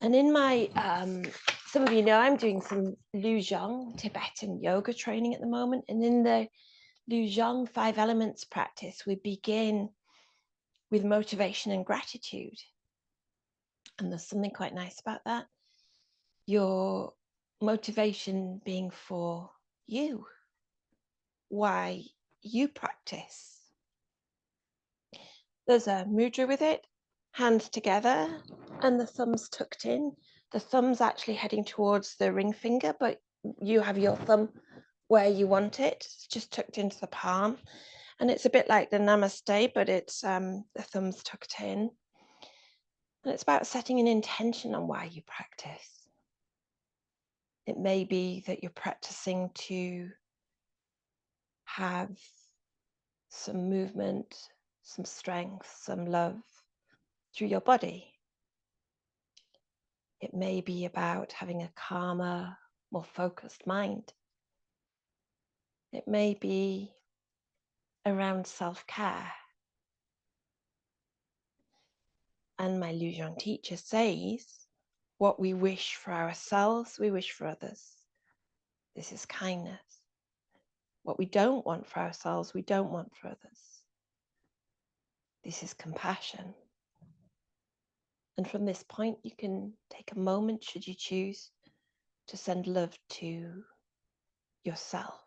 And in my, some of you know, I'm doing some Luzhong Tibetan yoga training at the moment. And in the Luzhong 5 elements practice, we begin with motivation and gratitude. And there's something quite nice about that. Your motivation being for you, why you practice. There's a mudra with it, hands together and the thumbs tucked in. The thumb's actually heading towards the ring finger, but you have your thumb where you want it. It's just tucked into the palm. And it's a bit like the namaste, but it's the thumb's tucked in. And it's about setting an intention on why you practice. It may be that you're practicing to have some movement, some strength, some love through your body. It may be about having a calmer, more focused mind. It may be around self-care. And my Luzhong teacher says, what we wish for ourselves, we wish for others. This is kindness. What we don't want for ourselves, we don't want for others. This is compassion. And from this point, you can take a moment, should you choose, to send love to yourself.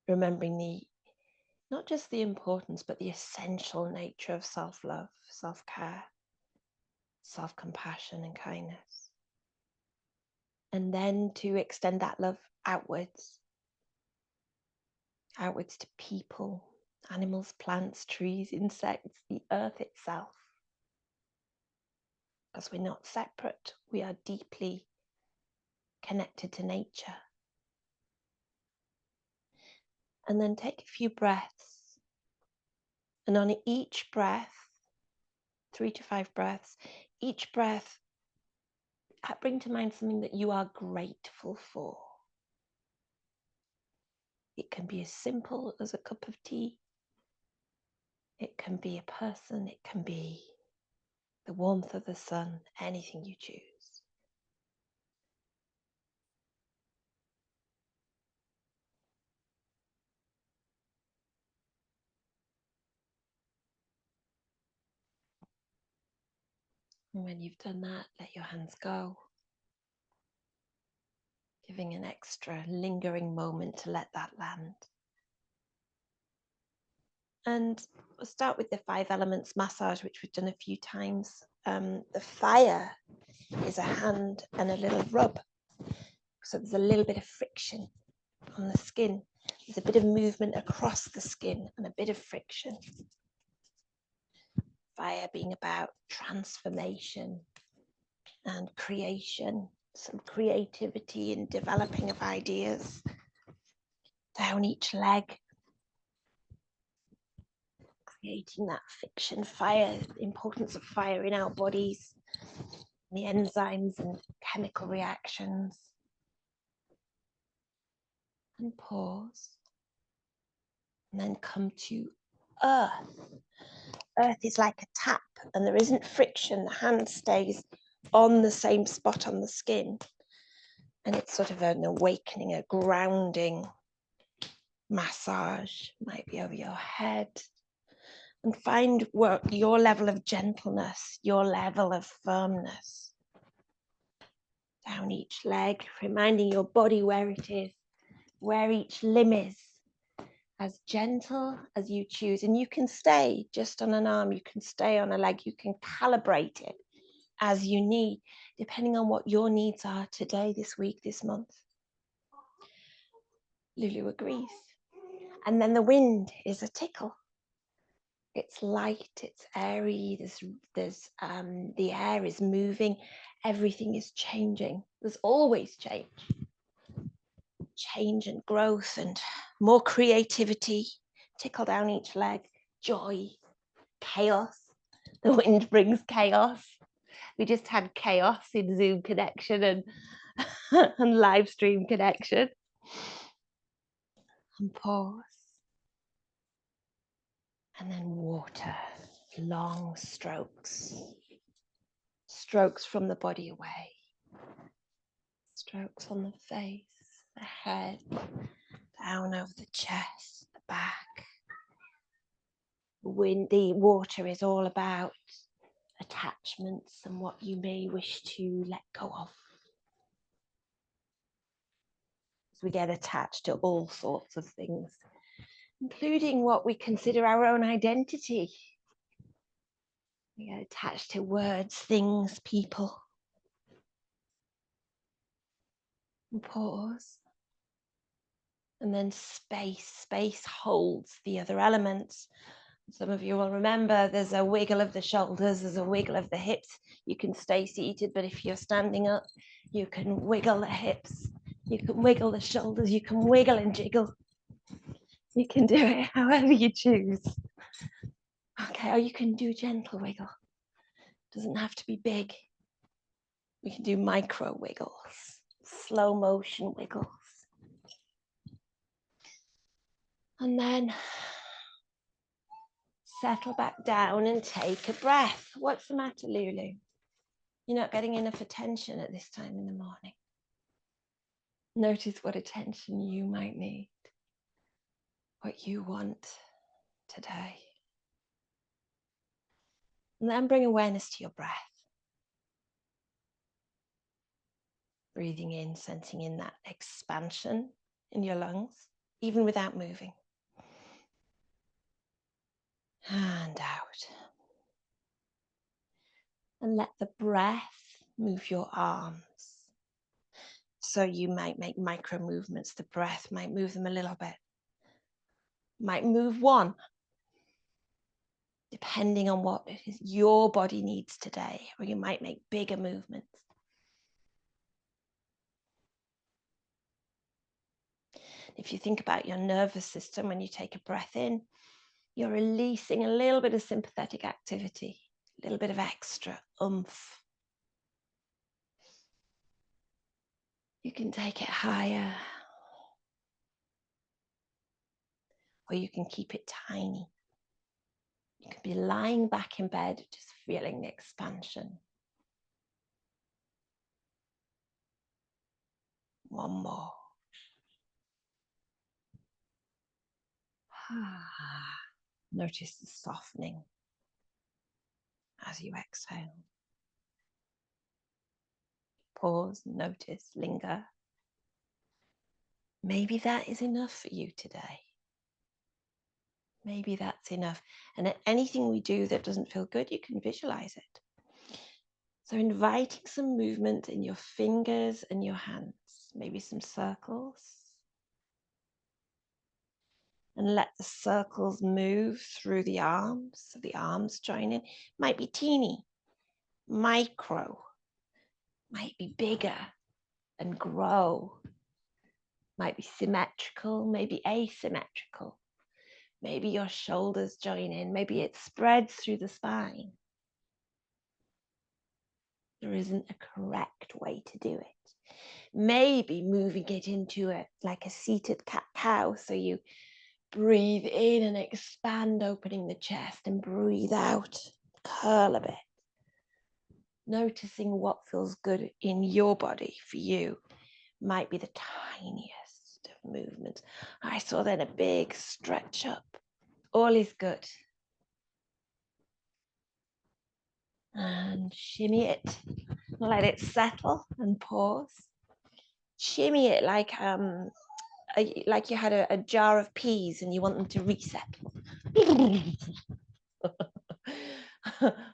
Remembering not just the importance, but the essential nature of self-love, self-care, self-compassion and kindness. And then to extend that love outwards to people, animals, plants, trees, insects, the earth itself. Because we're not separate, we are deeply connected to nature. And then take a few breaths. And on each breath, 3 to 5 breaths, each breath, bring to mind something that you are grateful for. It can be as simple as a cup of tea. It can be a person. It can be the warmth of the sun, anything you choose. And when you've done that, let your hands go, giving an extra lingering moment to let that land. And we'll start with the 5 elements massage, which we've done a few times. The fire is a hand and a little rub. So there's a little bit of friction on the skin. There's a bit of movement across the skin and a bit of friction. Fire being about transformation and creation, some creativity and developing of ideas. Down each leg, creating that fiction, fire, the importance of fire in our bodies, the enzymes and chemical reactions. And pause. And then come to earth. Earth is like a tap and there isn't friction. The hand stays on the same spot on the skin. And it's sort of an awakening, a grounding massage, might be over your head. And find your level of gentleness, your level of firmness. Down each leg, reminding your body where it is, where each limb is. As gentle as you choose. And you can stay just on an arm, you can stay on a leg, you can calibrate it as you need, depending on what your needs are today, this week, this month. Lulu agrees. And then the wind is a tickle. It's light, it's airy, there's the air is moving, everything is changing. There's always change. Change and growth and more creativity. Tickle down each leg, joy, chaos. The wind brings chaos. We just had chaos in Zoom connection and, and live stream connection. And pause. And then water, long strokes. strokes from the body away. Strokes on the face, the head, down over the chest, the back. The water is all about attachments and what you may wish to let go of. So we get attached to all sorts of things, including what we consider our own identity. We get attached to words, things, people. And pause. And then space. Space holds the other elements. Some of you will remember there's a wiggle of the shoulders, there's a wiggle of the hips. You can stay seated, but if you're standing up, you can wiggle the hips, you can wiggle the shoulders, you can wiggle and jiggle. You can do it however you choose. Okay, or you can do gentle wiggle. It doesn't have to be big. We can do micro wiggles, slow motion wiggles. And then settle back down and take a breath. What's the matter, Lulu? You're not getting enough attention at this time in the morning. Notice what attention you might need, what you want today. And then bring awareness to your breath. Breathing in, sensing in that expansion in your lungs, even without moving. And out. And let the breath move your arms. So you might make micro movements. The breath might move them a little bit. Might move one, depending on what it is your body needs today, or you might make bigger movements. If you think about your nervous system, when you take a breath in, you're releasing a little bit of sympathetic activity, a little bit of extra oomph. You can take it higher, or you can keep it tiny. You can be lying back in bed, just feeling the expansion. One more. Notice the softening as you exhale. Pause, notice, linger. Maybe that is enough for you today. Maybe that's enough. And anything we do that doesn't feel good, you can visualize it. So inviting some movement in your fingers and your hands, maybe some circles. And let the circles move through the arms, so the arms join in. Might be teeny, micro, might be bigger and grow. Might be symmetrical, maybe asymmetrical. Maybe your shoulders join in, maybe it spreads through the spine. There isn't a correct way to do it. Maybe moving it into like a seated cat-cow, so you breathe in and expand, opening the chest, and breathe out, curl a bit. Noticing what feels good in your body for you might be the tiniest of movements. I saw then a big stretch up. All is good. And shimmy it, let it settle and pause. Shimmy it like you had a jar of peas and you want them to resettle.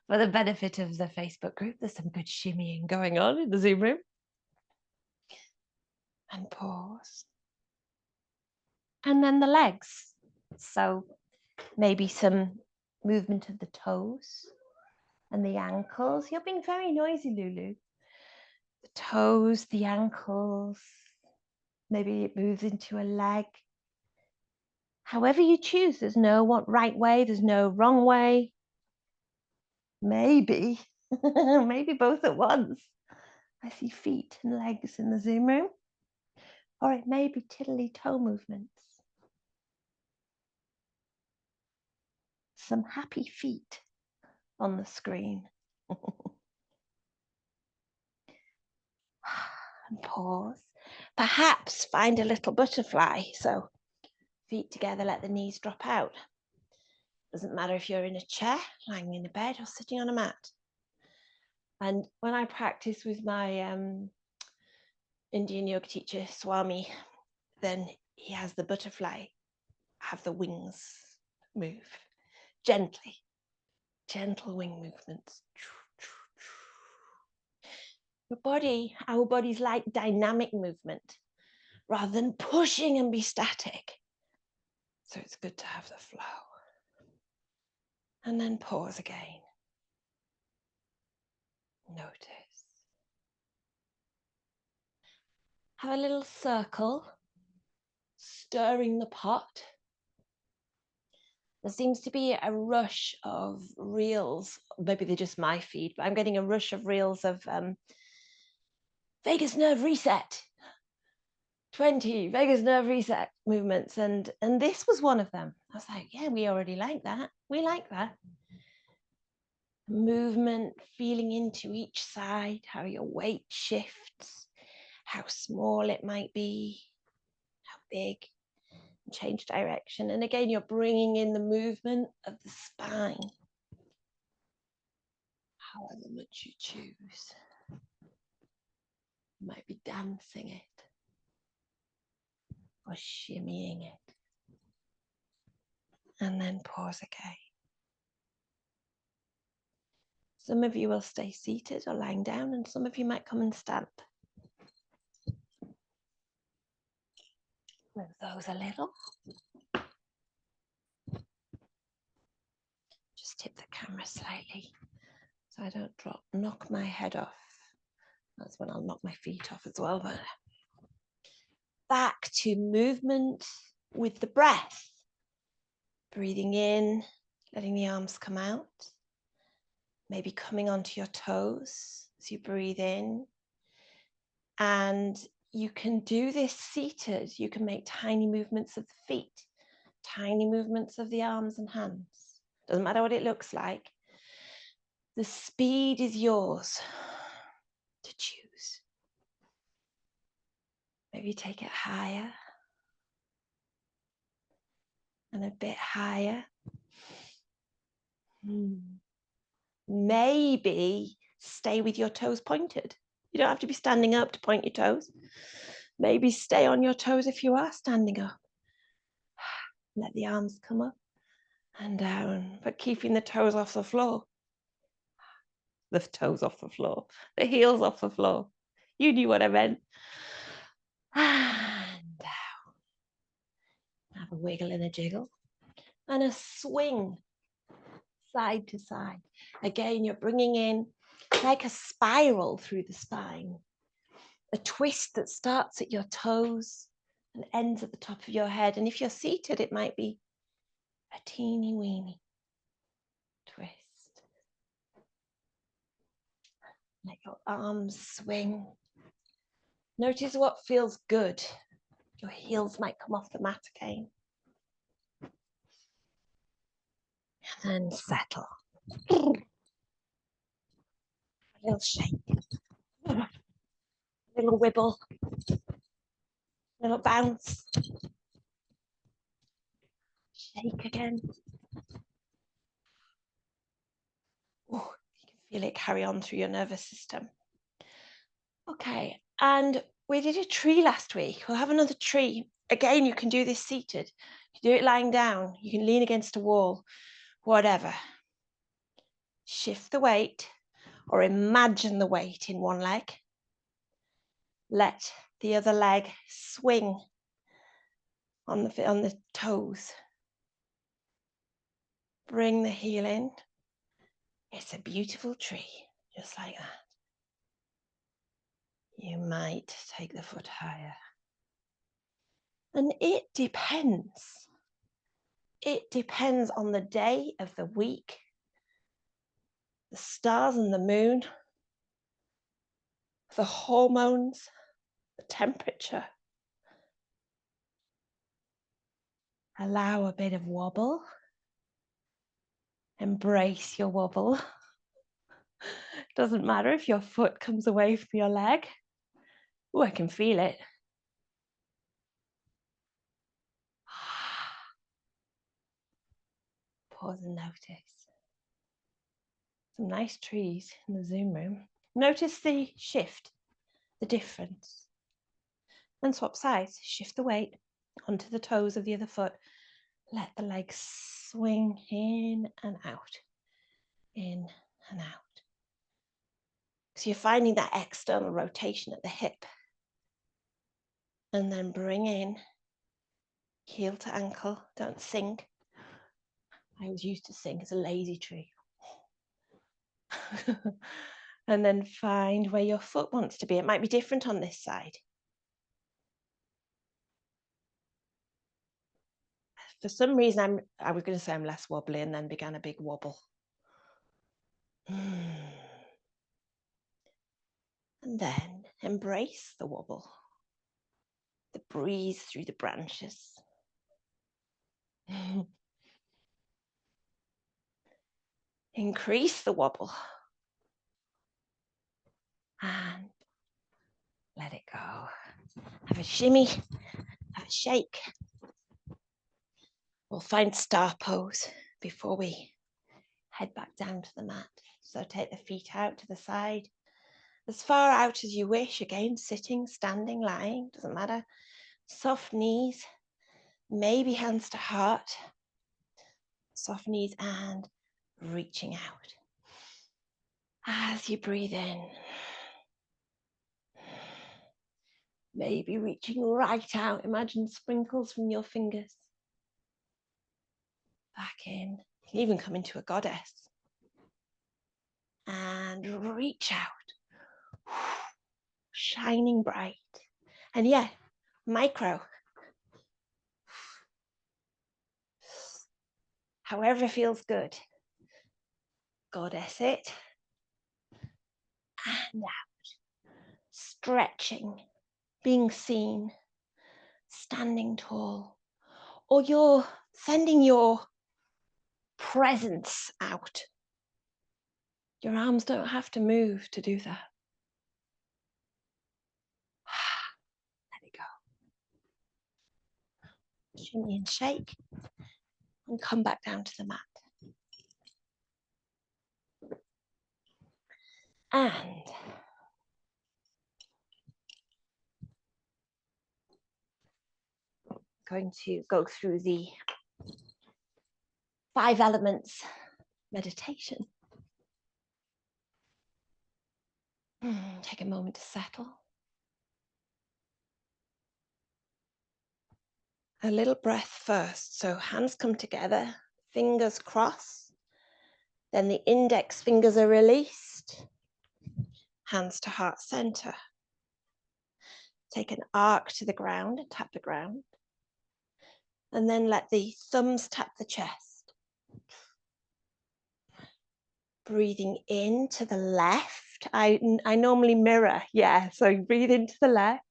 For the benefit of the Facebook group, there's some good shimmying going on in the Zoom room. And pause. And then the legs. So maybe some movement of the toes and the ankles. You're being very noisy, Lulu. The toes, the ankles. Maybe it moves into a leg. However you choose, there's no right way, there's no wrong way. Maybe, maybe both at once. I see feet and legs in the Zoom room. Or it may be tiddly toe movements. Some happy feet on the screen. And pause. Perhaps find a little butterfly. So feet together, let the knees drop out. Doesn't matter if you're in a chair, lying in a bed, or sitting on a mat. And when I practice with my Indian yoga teacher, Swami, then he has the butterfly have the wings move gently, gentle wing movements. Your body, our bodies like dynamic movement rather than pushing and be static. So it's good to have the flow. And then pause again. Notice. Have a little circle, stirring the pot. There seems to be a rush of reels, maybe they're just my feed, but I'm getting a rush of reels of vagus nerve reset, 20 vagus nerve reset movements. And this was one of them. I was like, yeah, we already like that. We like that. Movement, feeling into each side, how your weight shifts, how small it might be, how big. Change direction. And again, you're bringing in the movement of the spine, however much you choose. You might be dancing it or shimmying it. And then pause again. Some of you will stay seated or lying down, and some of you might come and stand. Move those a little. Just tip the camera slightly so I don't knock my head off. That's when I'll knock my feet off as well. But back to movement with the breath. Breathing in, letting the arms come out. Maybe coming onto your toes as you breathe in. And you can do this seated. You can make tiny movements of the feet, tiny movements of the arms and hands. Doesn't matter what it looks like. The speed is yours to choose. Maybe take it higher and a bit higher. Maybe stay with your toes pointed. You don't have to be standing up to point your toes. Maybe stay on your toes if you are standing up. Let the arms come up and down, but keeping the toes off the floor. The toes off the floor, the heels off the floor. You knew what I meant. And down. Have a wiggle and a jiggle. And a swing side to side. Again, you're bringing in like a spiral through the spine. A twist that starts at your toes and ends at the top of your head. And if you're seated, it might be a teeny weeny twist. Let your arms swing. Notice what feels good. Your heels might come off the mat again. And then settle. A little shake. A little wibble. A little bounce. Shake again. Oh, you can feel it carry on through your nervous system. Okay, and we did a tree last week. We'll have another tree. Again, you can do this seated. You can do it lying down. You can lean against a wall, whatever. Shift the weight or imagine the weight in one leg. Let the other leg swing on the toes. Bring the heel in. It's a beautiful tree, just like that. You might take the foot higher. And it depends. It depends on the day of the week, the stars and the moon, the hormones, the temperature. Allow a bit of wobble. Embrace your wobble. Doesn't matter if your foot comes away from your leg. Oh, I can feel it. Pause and notice. Some nice trees in the Zoom room. Notice the shift, the difference. And swap sides. Shift the weight onto the toes of the other foot. Let the legs swing in and out. In and out. So you're finding that external rotation at the hip. And then bring in heel to ankle. Don't sink. I was used to sink as a lazy tree. And then find where your foot wants to be. It might be different on this side. For some reason, I was going to say I'm less wobbly and then began a big wobble. And then embrace the wobble. The breeze through the branches. Increase the wobble. And let it go. Have a shimmy, have a shake. We'll find star pose before we head back down to the mat. So take the feet out to the side, as far out as you wish. Again, sitting, standing, lying, doesn't matter. Soft knees, maybe hands to heart. Soft knees and reaching out. As you breathe in, maybe reaching right out. Imagine sprinkles from your fingers. Back in. You can even come into a goddess. And reach out. Shining bright. And yeah, micro. However feels good. Goddess it. And out. Stretching. Being seen. Standing tall. Or you're sending your presence out. Your arms don't have to move to do that. Let it go. Shimmy and shake. And come back down to the mat. And going to go through the 5 elements meditation. Take a moment to settle. A little breath first. So hands come together, fingers cross. Then the index fingers are released. Hands to heart center. Take an arc to the ground and tap the ground. And then let the thumbs tap the chest. Breathing in to the left. I normally mirror, yeah. So breathe into the left,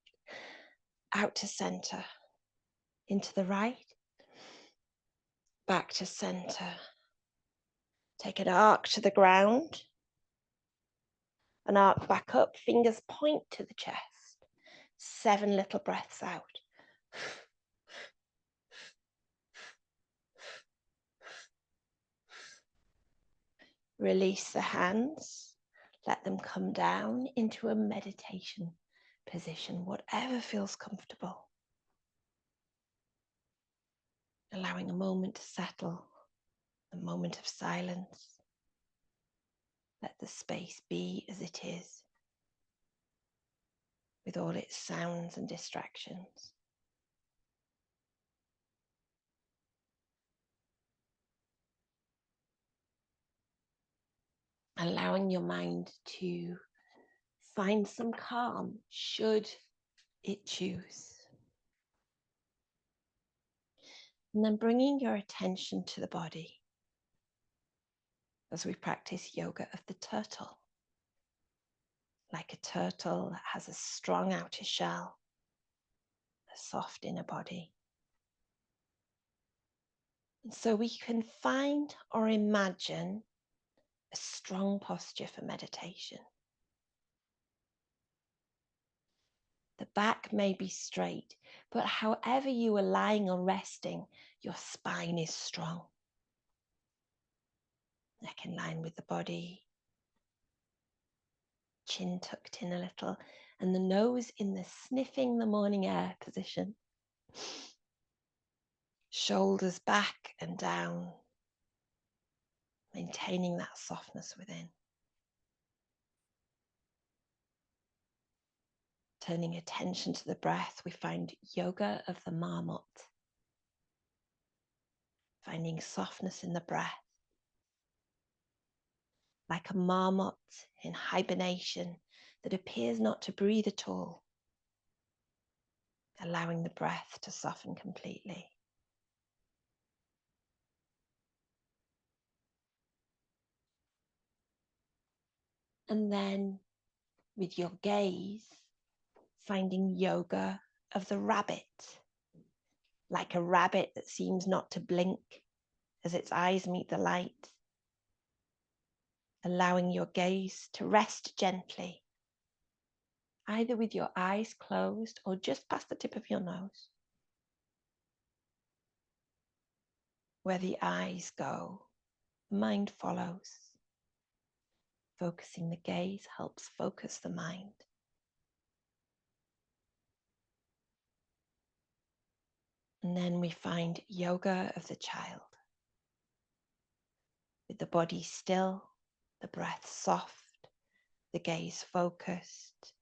out to center, into the right, back to center. Take an arc to the ground, an arc back up, fingers point to the chest. 7 little breaths out. Release the hands, let them come down into a meditation position, whatever feels comfortable. Allowing a moment to settle, a moment of silence. Let the space be as it is, with all its sounds and distractions. Allowing your mind to find some calm, should it choose. And then bringing your attention to the body as we practice yoga of the turtle. Like a turtle that has a strong outer shell, a soft inner body. And so we can find or imagine a strong posture for meditation. The back may be straight, but however you are lying or resting, your spine is strong. Neck in line with the body, chin tucked in a little, and the nose in the sniffing the morning air position. Shoulders back and down, maintaining that softness within. Turning attention to the breath, we find yoga of the marmot. Finding softness in the breath. Like a marmot in hibernation that appears not to breathe at all. Allowing the breath to soften completely. And then with your gaze, finding yoga of the rabbit. Like a rabbit that seems not to blink as its eyes meet the light. Allowing your gaze to rest gently, either with your eyes closed or just past the tip of your nose. Where the eyes go, the mind follows. Focusing the gaze helps focus the mind. And then we find yoga of the child. With the body still, the breath soft, the gaze focused,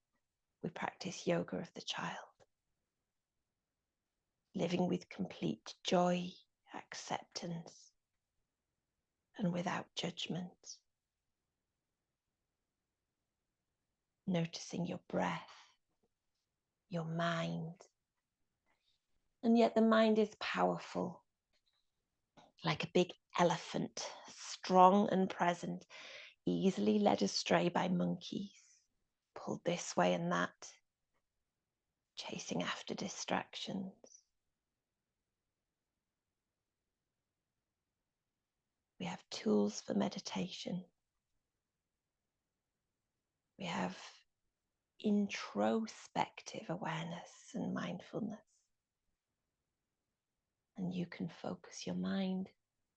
we practice yoga of the child. Living with complete joy, acceptance, and without judgment. Noticing your breath, your mind. And yet the mind is powerful, like a big elephant, strong and present, easily led astray by monkeys, pulled this way and that, chasing after distractions. We have tools for meditation. We have introspective awareness and mindfulness. And you can focus your mind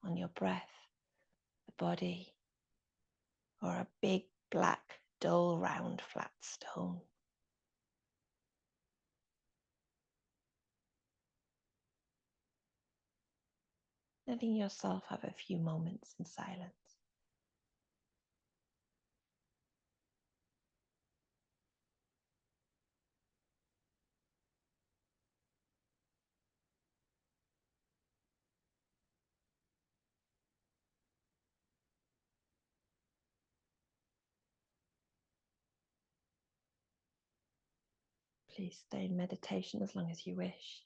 on your breath, the body, or a big black, dull, round, flat stone. Letting yourself have a few moments in silence. Please stay in meditation as long as you wish.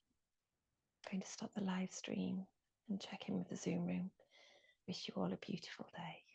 I'm going to stop the live stream and check in with the Zoom room. Wish you all a beautiful day.